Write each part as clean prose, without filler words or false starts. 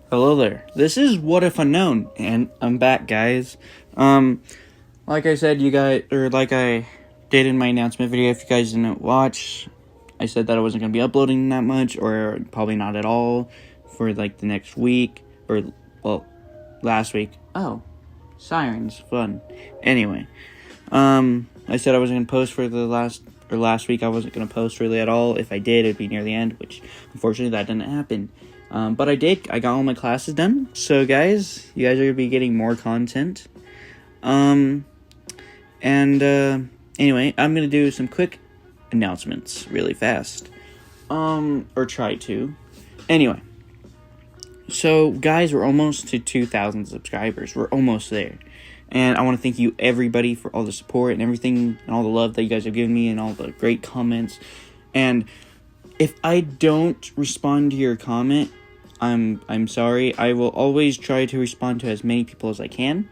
Hello there. This is What If Unknown, and I'm back, guys. Like I said, like I did in my announcement video, if you guys didn't watch, I said that I wasn't going to be uploading that much, or probably not at all, for, like, the next week, last week. Oh, sirens, fun. Anyway, I said I wasn't going to post for last week I wasn't going to post really at all. If I did, it'd be near the end, which, unfortunately, that didn't happen. But I did. I got all my classes done. So, guys, you guys are going to be getting more content. Anyway, I'm going to do some quick announcements really fast. Or try to. Anyway. So, guys, we're almost to 2,000 subscribers. We're almost there. And I want to thank you, everybody, for all the support and everything, and all the love that you guys have given me, and all the great comments. And if I don't respond to your comment, I'm sorry. I will always try to respond to as many people as I can,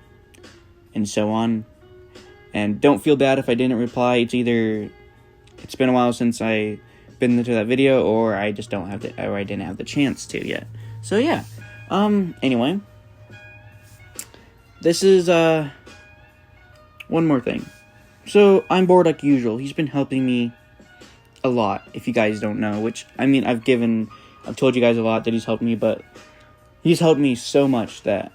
and so on. And don't feel bad if I didn't reply. It's either it's been a while since I've been into that video, or I just don't have or I didn't have the chance to yet. So yeah. Anyway, this is one more thing. So I'm bored like usual. He's been helping me a lot, if you guys don't know, which, I mean, I've told you guys a lot that he's helped me, but he's helped me so much that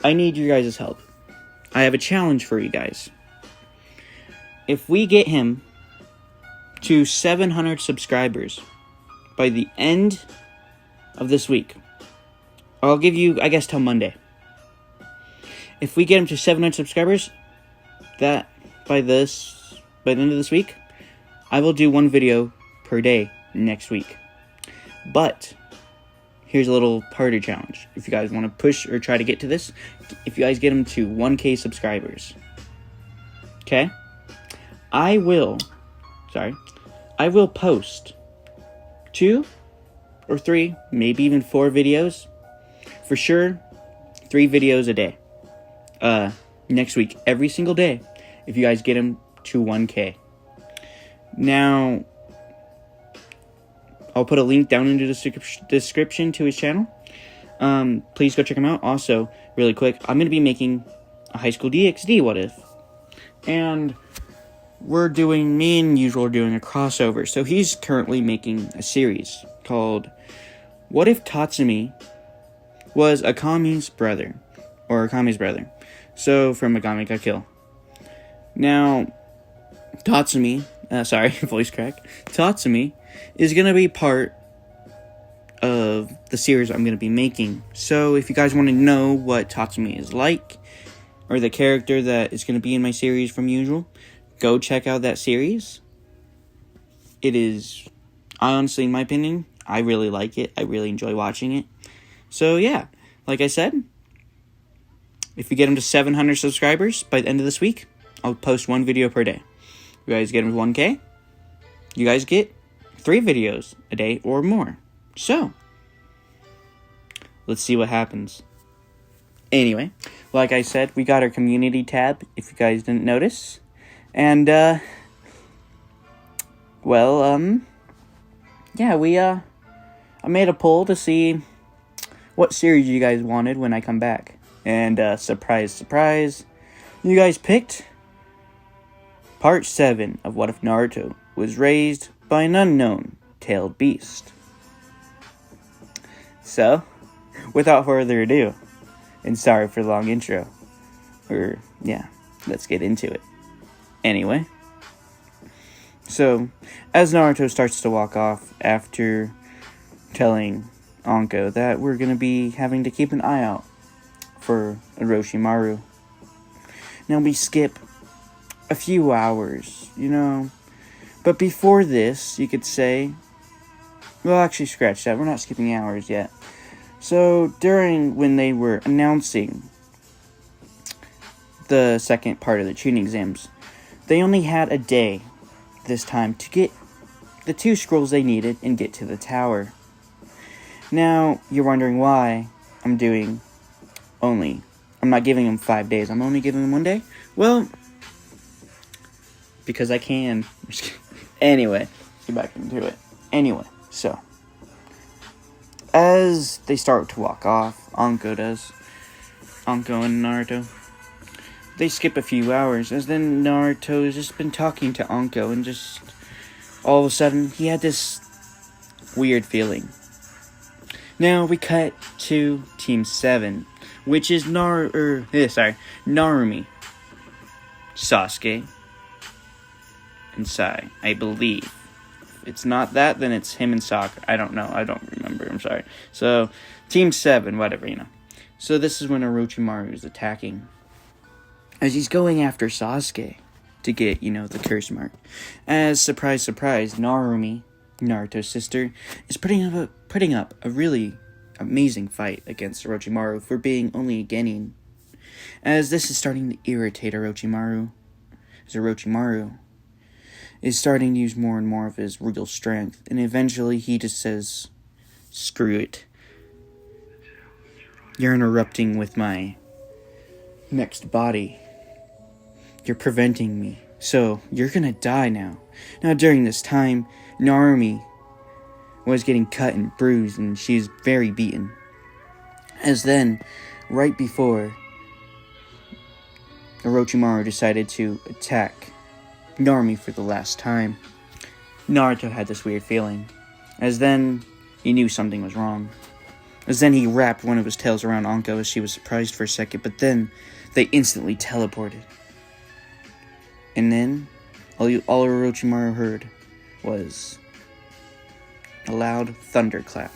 I need your guys' help. I have a challenge for you guys. If we get him to 700 subscribers by the end of this week, I'll give you, I guess, till Monday. If we get him to 700 subscribers, that by the end of this week, I will do one video per day next week. But here's a little party challenge. If you guys want to push or try to get to this, if you guys get him to 1K subscribers, okay? I will post 2 or 3, maybe even 4 videos. For sure, 3 videos a day. Next week, every single day, if you guys get him to 1K. Now, I'll put a link down in the description to his channel. Please go check him out. Also, really quick, I'm going to be making a High School DxD What If. And me and Usual are doing a crossover. So he's currently making a series called What If Tatsumi was Akami's brother? Or Akami's brother. So, from Megami Ga Kill. Now, Tatsumi, voice crack. Tatsumi is going to be part of the series I'm going to be making. So, if you guys want to know what Tatsumi is like, or the character that is going to be in my series from Usual, go check out that series. It is, honestly, in my opinion, I really like it. I really enjoy watching it. So, yeah, like I said, if you get him to 700 subscribers by the end of this week, I'll post 1 video per day. You guys get him to 1K, you guys get 3 videos a day or more. So, let's see what happens. Anyway, like I said, we got our community tab, if you guys didn't notice. And, yeah, I made a poll to see what series you guys wanted when I come back. And, surprise, surprise, you guys picked Part 7 of What If Naruto was raised by an unknown tailed beast. So, without further ado, and sorry for the long intro, let's get into it. Anyway, so, as Naruto starts to walk off after telling Anko that we're going to be having to keep an eye out for Orochimaru. Now we skip a few hours, but before this, you could say, well, actually scratch that, we're not skipping hours yet. So, when they were announcing the second part of the tuning exams, they only had a day this time to get the 2 scrolls they needed and get to the tower. Now, you're wondering why I'm not giving them 5 days, I'm only giving them 1 day? Well, because I can. Anyway, get back into it. Anyway, so, As they start to walk off, Anko and Naruto, they skip a few hours, as then Naruto has just been talking to Anko, and just all of a sudden, he had this weird feeling. Now, we cut to Team 7, which is Narumi, Sasuke, and Sai, I believe. If it's not that, then it's him and Sakura. I don't know. I don't remember. I'm sorry. So, Team 7, whatever, So, this is when Orochimaru is attacking. As he's going after Sasuke to get, the curse mark. As, surprise, surprise, Narumi, Naruto's sister, is putting up a really amazing fight against Orochimaru for being only a genin. As this is starting to irritate Orochimaru, as Orochimaru is starting to use more and more of his real strength, and eventually he just says, "Screw it. You're interrupting with my next body. You're preventing me. So, you're gonna die now." Now, during this time, Narumi was getting cut and bruised, and she's very beaten. As then, right before Orochimaru decided to attack Narumi for the last time, Naruto had this weird feeling. As then, he knew something was wrong. As then, he wrapped one of his tails around Anko, as she was surprised for a second, but then they instantly teleported. And then, all Orochimaru heard was a loud thunderclap,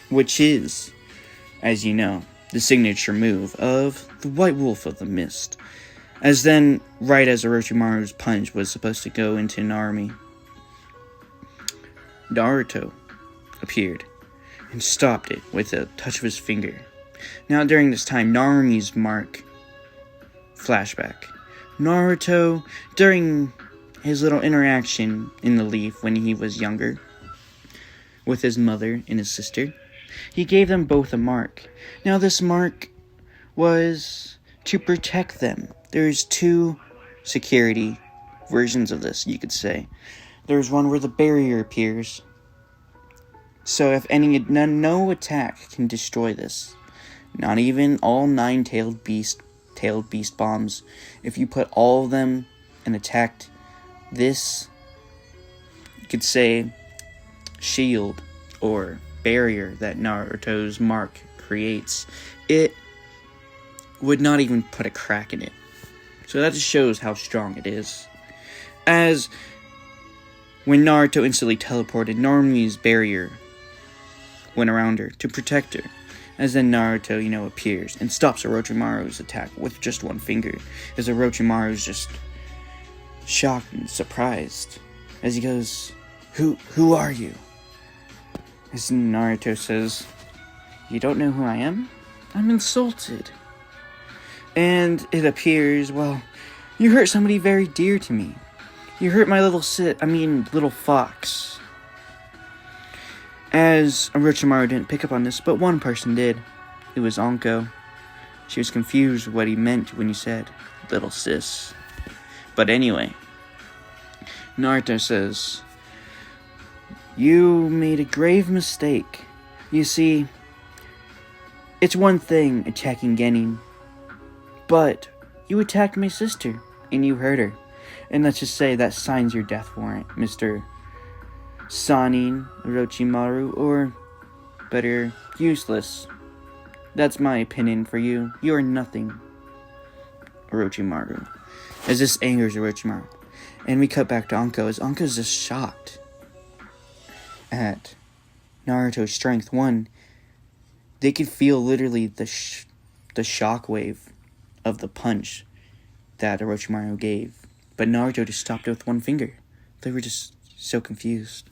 which is, as you know, the signature move of the White Wolf of the Mist. As then, right as Orochimaru's punch was supposed to go into Narumi, Naruto appeared and stopped it with a touch of his finger. Now, during this time, Narumi's mark, flashback. Naruto, during his little interaction in the leaf when he was younger, with his mother and his sister, he gave them both a mark. Now, this mark was to protect them. There's two security versions of this, you could say. There's one where the barrier appears, so if no attack can destroy this. Not even all 9 tailed beast bombs. If you put all of them and attacked this, you could say, shield or barrier that Naruto's mark creates, it would not even put a crack in it. So that just shows how strong it is. As when Naruto instantly teleported, Narumi's barrier went around her to protect her. As then Naruto, appears and stops Orochimaru's attack with just one finger. As Orochimaru's just shocked and surprised. As he goes, Who are you? As Naruto says, "You don't know who I am? I'm insulted." And it appears, well, you hurt somebody very dear to me. You hurt my little fox. As Orochimaru didn't pick up on this, but one person did. It was Anko. She was confused what he meant when he said, "little sis." But anyway, Naruto says, "You made a grave mistake. You see, it's one thing attacking Genin, but you attacked my sister, and you hurt her. And let's just say that signs your death warrant, Mr. Sanin Orochimaru, or better, useless. That's my opinion for you. You are nothing, Orochimaru." As this angers Orochimaru. And we cut back to Anko, as Anko's just shocked at Naruto's strength. One, they could feel literally the shockwave of the punch that Orochimaru gave. But Naruto just stopped it with one finger. They were just so confused.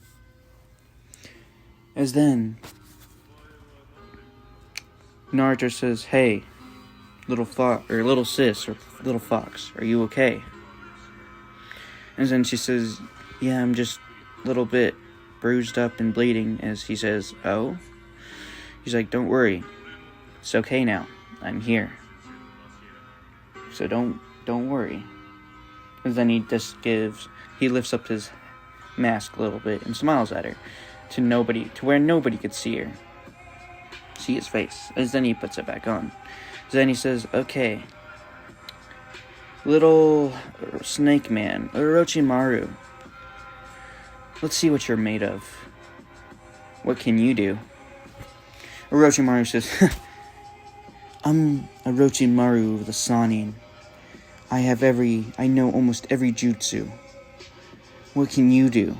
As then, Naruto says, "Hey, little sis, or little fox, are you okay?" And then she says, "Yeah, I'm just a little bit bruised up and bleeding." As he says, "Oh?" He's like, "Don't worry. It's okay now. I'm here. So don't worry." And then he lifts up his mask a little bit and smiles at her to where nobody could see her. see his face. As then he puts it back on. Then he says, okay, little snake man, Orochimaru, let's see what you're made of. What can you do? Orochimaru says, I'm Orochimaru the Sannin. I know almost every jutsu. What can you do?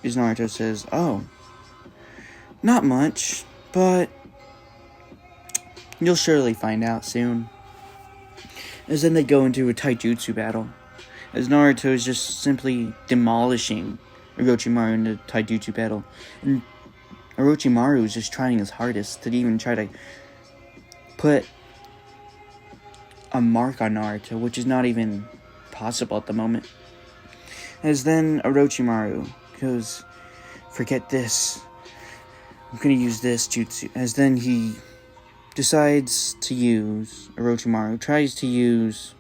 As Naruto says, oh, not much, but you'll surely find out soon. As then they go into a taijutsu battle, as Naruto is just simply demolishing Orochimaru in the taijutsu battle, and Orochimaru is just trying his hardest to even try to put a mark on Naruto, which is not even possible at the moment. As then Orochimaru goes, forget this, I'm gonna use this jutsu. As then he decides to use, Orochimaru tries to use,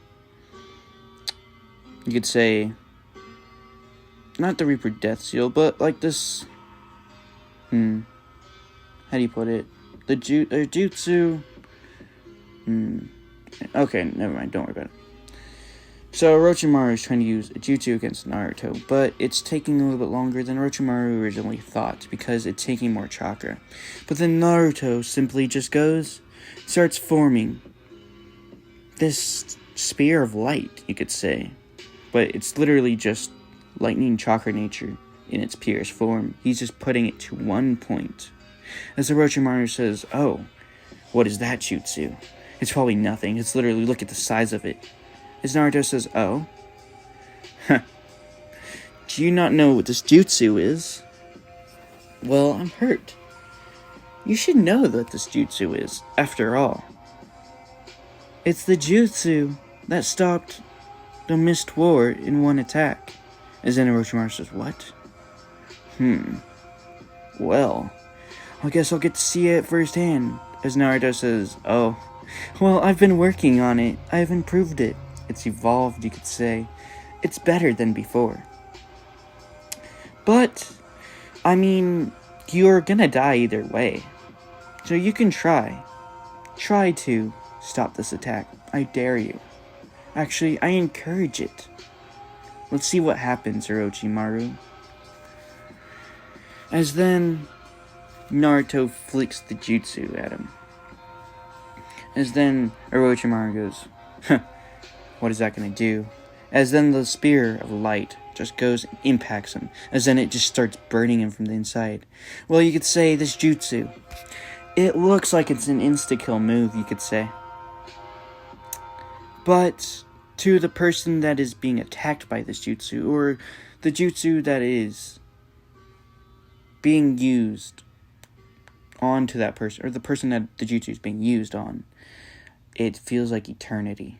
you could say, not the Reaper Death Seal, but like this, how do you put it? The jutsu, okay, never mind, don't worry about it. So Orochimaru is trying to use a jutsu against Naruto, but it's taking a little bit longer than Orochimaru originally thought, because it's taking more chakra. But then Naruto simply just starts forming this spear of light, you could say. But it's literally just lightning chakra nature in its purest form. He's just putting it to one point. As Orochimaru says, oh, what is that jutsu? It's probably nothing. It's literally, look at the size of it. As Naruto says, oh, do you not know what this jutsu is? Well, I'm hurt. You should know what this jutsu is, after all. It's the jutsu that stopped the Mist War in one attack. As then Orochimaru says, what? Well, I guess I'll get to see it firsthand. As Naruto says, oh, well, I've been working on it. I've improved it. It's evolved, you could say. It's better than before. But, I mean, you're gonna die either way. So you can try. Try to stop this attack. I dare you. Actually, I encourage it. Let's see what happens, Orochimaru. As then Naruto flicks the jutsu at him. As then Orochimaru goes, what is that going to do? As then the spear of light just goes and impacts him. As then it just starts burning him from the inside. Well, you could say this jutsu, it looks like it's an insta-kill move, you could say. But to the person that is being attacked by this jutsu, or the jutsu that is being used onto that person, or the person that the jutsu is being used on, it feels like eternity.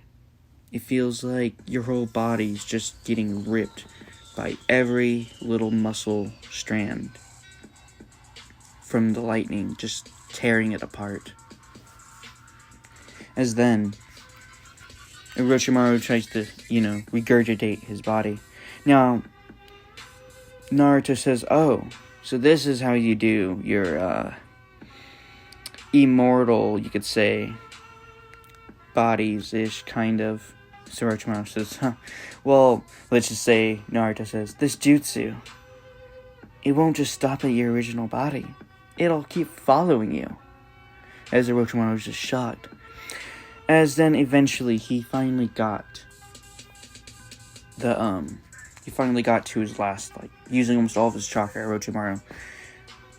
It feels like your whole body's just getting ripped by every little muscle strand from the lightning, just tearing it apart. As then Orochimaru tries to, regurgitate his body. Now, Naruto says, oh, so this is how you do your, immortal, you could say, bodies-ish, kind of. So Orochimaru says, well, let's just say, Naruto says, this jutsu, it won't just stop at your original body. It'll keep following you. As Orochimaru was just shocked. As then eventually he finally got to his last, using almost all of his chakra, Orochimaru,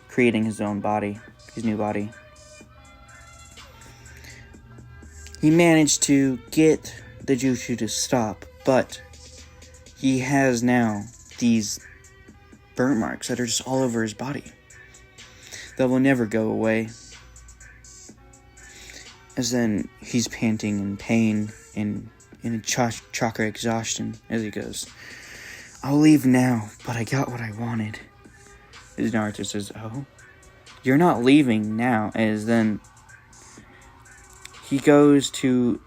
creating his own body, his new body. He managed to get the jutsu to stop, but he has now these burn marks that are just all over his body that will never go away. As then he's panting in pain and in a chakra exhaustion as he goes, I'll leave now, but I got what I wanted. As Naruto says, oh, you're not leaving now. As then he goes to,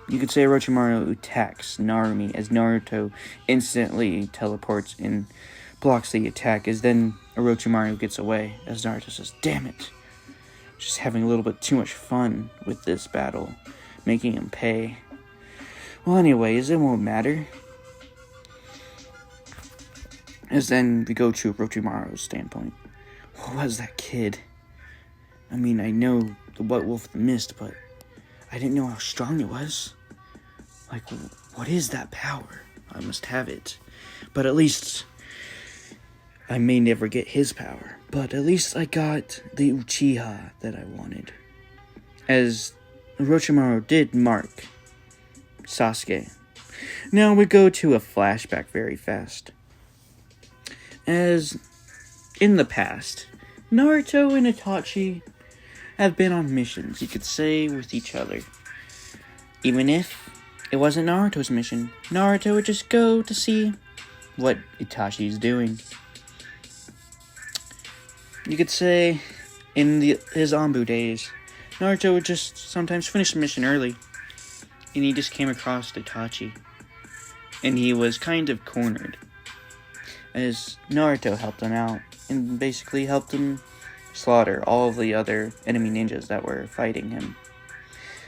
you could say Orochimaru attacks Narumi, as Naruto instantly teleports and blocks the attack. As then Orochimaru gets away, as Naruto says, damn it. just having a little bit too much fun with this battle, making him pay. Well, anyways, it won't matter. As then we go to Orochimaru's standpoint. What was that kid? I mean, I know the White Wolf of the Mist, but I didn't know how strong it was. Like, what is that power? I must have it. But at least I may never get his power. But at least I got the Uchiha that I wanted. As Orochimaru did mark Sasuke. Now we go to a flashback very fast. As in the past, Naruto and Itachi have been on missions, you could say, with each other. Even if it wasn't Naruto's mission, Naruto would just go to see what Itachi's doing. You could say, in his Anbu days, Naruto would just sometimes finish the mission early, and he just came across Itachi, and he was kind of cornered, as Naruto helped him out, and basically helped him slaughter all of the other enemy ninjas that were fighting him.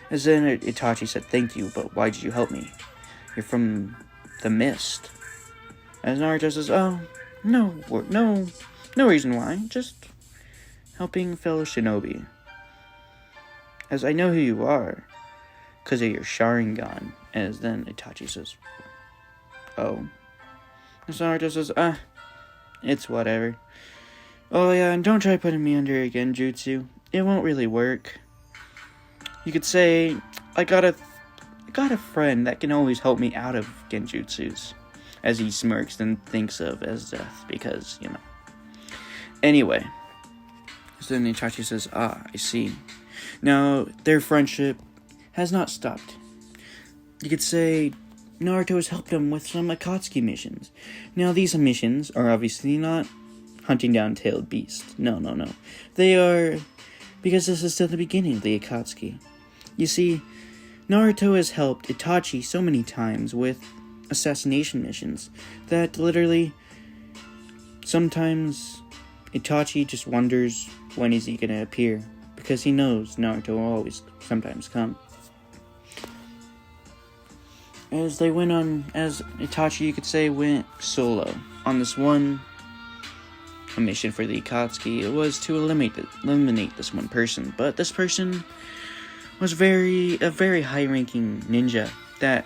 As then Itachi said, "Thank you, but why did you help me? You're from the mist." As Naruto says, "Oh, no reason why, just helping fellow shinobi. As I know who you are, because of your Sharingan." As then Itachi says, "Oh." As Naruto says, it's whatever. "Oh yeah, and don't try putting me under a genjutsu. It won't really work. You could say, I got a friend that can always help me out of genjutsus." As he smirks and thinks of as death, because, you know. Anyway. So then Itachi says, "I see. Now, their friendship has not stopped. You could say Naruto has helped him with some Akatsuki missions. Now, these missions are obviously not hunting down tailed beasts. No. They are, because this is still the beginning of the Akatsuki. You see, Naruto has helped Itachi so many times with assassination missions that literally sometimes Itachi just wonders when is he gonna appear, because he knows Naruto will always sometimes come. As Itachi, you could say, went solo on this one mission for the Akatsuki, it was to eliminate this one person. But this person was a very high-ranking ninja that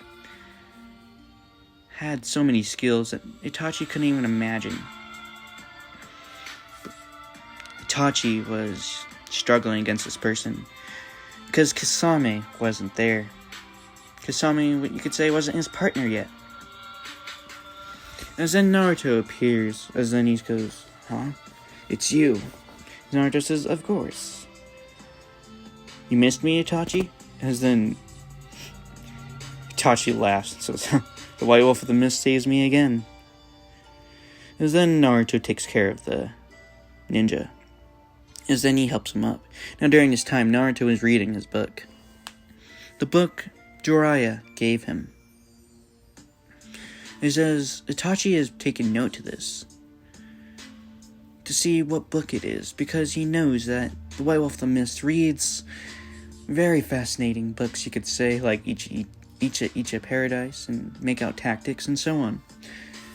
had so many skills that Itachi couldn't even imagine. Itachi was struggling against this person because Kasame wasn't there. Kasame, what you could say, wasn't his partner yet. As then Naruto appears, as then he goes, "Huh? It's you." Naruto says, "Of course. You missed me, Itachi?" As then Itachi laughs and says, "The White Wolf of the Mist saves me again." As then Naruto takes care of the ninja. As then he helps him up. Now during this time, Naruto is reading his book. The book Jiraiya gave him. It says Itachi has taken note to this, to see what book it is, because he knows that the White Wolf of the Mist reads very fascinating books, you could say, like Icha Paradise and Make Out Tactics and so on.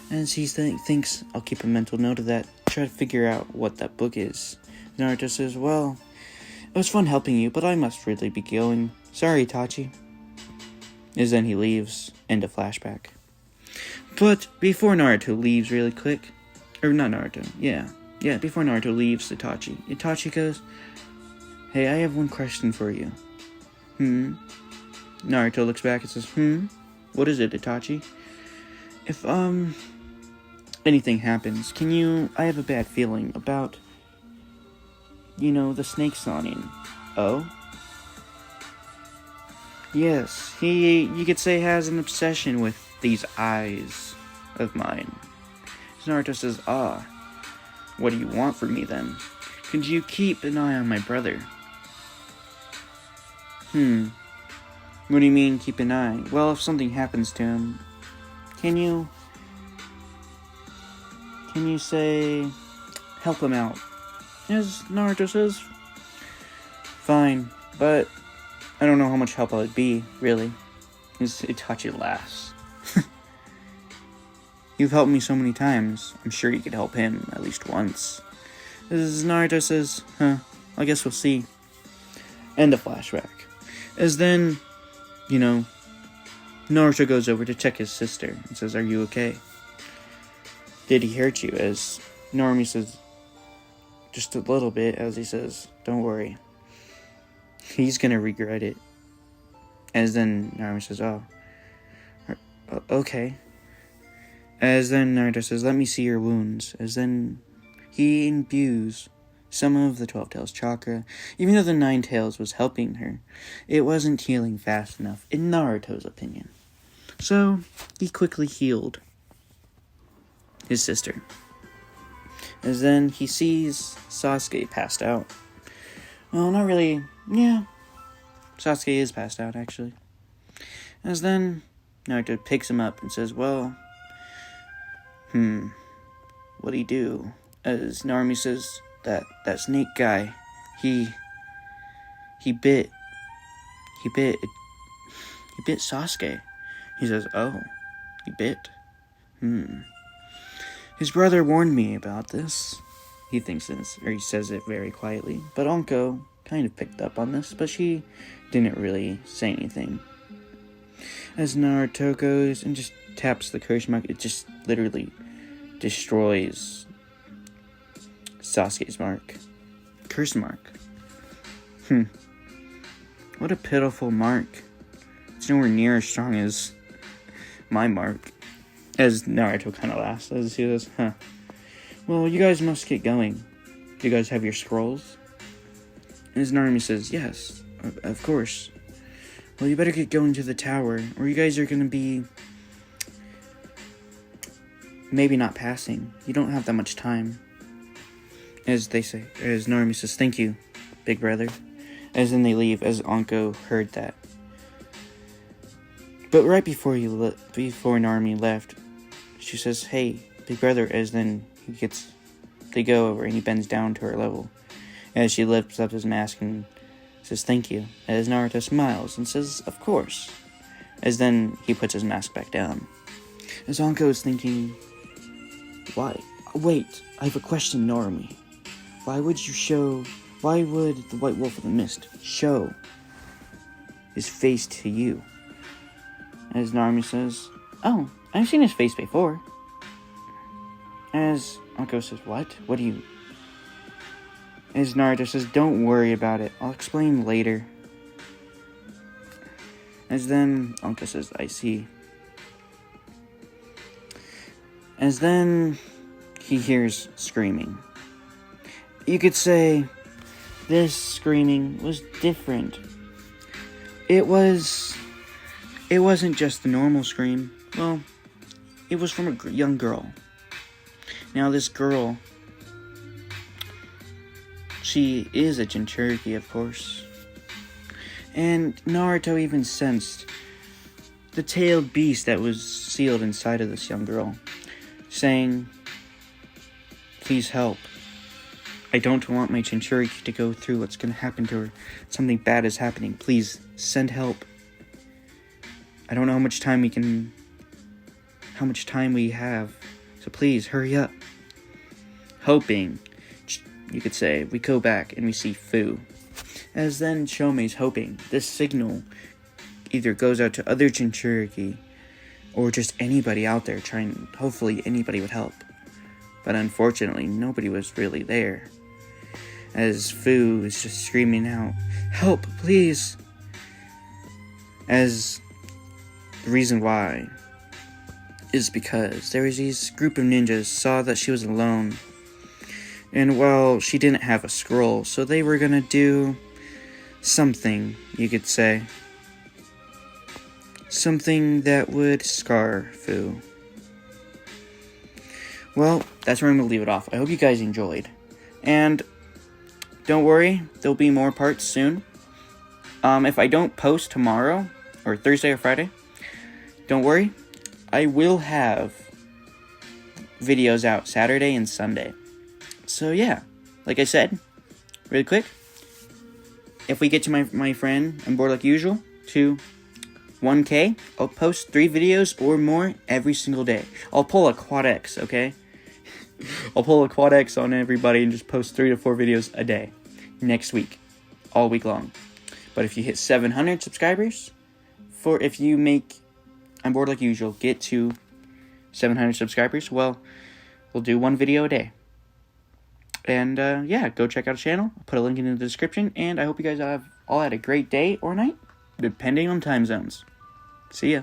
As he thinks, I'll keep a mental note of that, try to figure out what that book is. Naruto says, "Well, it was fun helping you, but I must really be going. Sorry, Itachi." As then he leaves. End of flashback. But before Naruto leaves really quick, or not Naruto, before Naruto leaves Itachi goes, "Hey, I have one question for you." Naruto looks back and says, "What is it, Itachi?" "If, anything happens, I have a bad feeling about, the snake Sonin." "Oh?" "Yes, you could say, has an obsession with these eyes of mine." Naruto says, "What do you want from me then? Could you keep an eye on my brother?" What do you mean, keep an eye? Well, if something happens to him, can you say, help him out? As Naruto says, fine, but I don't know how much help I would be, really. Itachi laughs. You've helped me so many times. I'm sure you could help him at least once. As Naruto says, I guess we'll see. End of flashback. As then, Naruto goes over to check his sister and says, are you okay? Did he hurt you? As Normie says, just a little bit, as he says, don't worry. He's gonna regret it. As then Naruto says, okay. As then Naruto says, let me see your wounds. As then he imbues some of the 12 Tails chakra. Even though the 9 Tails was helping her, it wasn't healing fast enough, in Naruto's opinion. So he quickly healed his sister. As then he sees Sasuke passed out. Well, not really. Yeah, Sasuke is passed out, actually. As then Naruto picks him up and says, well, what'd he do? As Naruto says, that snake guy, he bit Sasuke. He says, oh, he bit? His brother warned me about this. He thinks this, or he says it very quietly. But Anko kind of picked up on this, but she didn't really say anything. As Naruto goes and just taps the curse mark, it just literally destroys Sasuke's mark. Curse mark. What a pitiful mark. It's nowhere near as strong as my mark. As Naruto kind of laughs as he says, well, you guys must get going. Do you guys have your scrolls? And as Naruto says, yes, of course. Well, you better get going to the tower, or you guys are going to be maybe not passing. You don't have that much time. As they say, as Naruto says, thank you, big brother. As then they leave, as Anko heard that. But right before Naruto left, she says, hey, big brother, as then they go over and he bends down to her level. As she lifts up his mask and says, thank you. As Naruto smiles and says, of course. As then he puts his mask back down. As Anko is thinking, why? Wait, I have a question, Naruto. Why would the White Wolf of the Mist show his face to you? As Naruto says, oh, I've seen his face before. As Anko says, what? What do you... As Naruto says, don't worry about it. I'll explain later. As then Anko says, I see. As then he hears screaming. You could say this screaming was different. It wasn't just the normal scream. Well, it was from a young girl. Now this girl, she is a Jinchuriki, of course. And Naruto even sensed the tailed beast that was sealed inside of this young girl, saying, please help. I don't want my Jinchuriki to go through what's going to happen to her. Something bad is happening. Please, send help. I don't know how much time we have. So please, hurry up. Hoping, you could say, we go back and we see Fu. As then Chomei's hoping this signal either goes out to other Jinchuriki or just anybody out there hopefully anybody would help. But unfortunately, nobody was really there. As Fu is just screaming out, help, please. As the reason why is because there was these group of ninjas saw that she was alone. And well, she didn't have a scroll, so they were gonna do something, you could say. Something that would scar Fu. Well, that's where I'm gonna leave it off. I hope you guys enjoyed. And don't worry, there'll be more parts soon. If I don't post tomorrow, or Thursday or Friday, don't worry. I will have videos out Saturday and Sunday. So yeah, like I said, really quick, if we get to my friend, I'm bored like usual, to 1K, I'll post 3 videos or more every single day. I'll pull a quad X, okay? I'll pull a quad X on everybody and just post 3 to 4 videos a day next week, all week long. But if you hit 700 subscribers, if you make I'm bored like usual, get to 700 subscribers, well, we'll do 1 video a day. And yeah, go check out the channel. I'll put a link in the description, and I hope you guys have all had a great day or night, depending on time zones. See ya.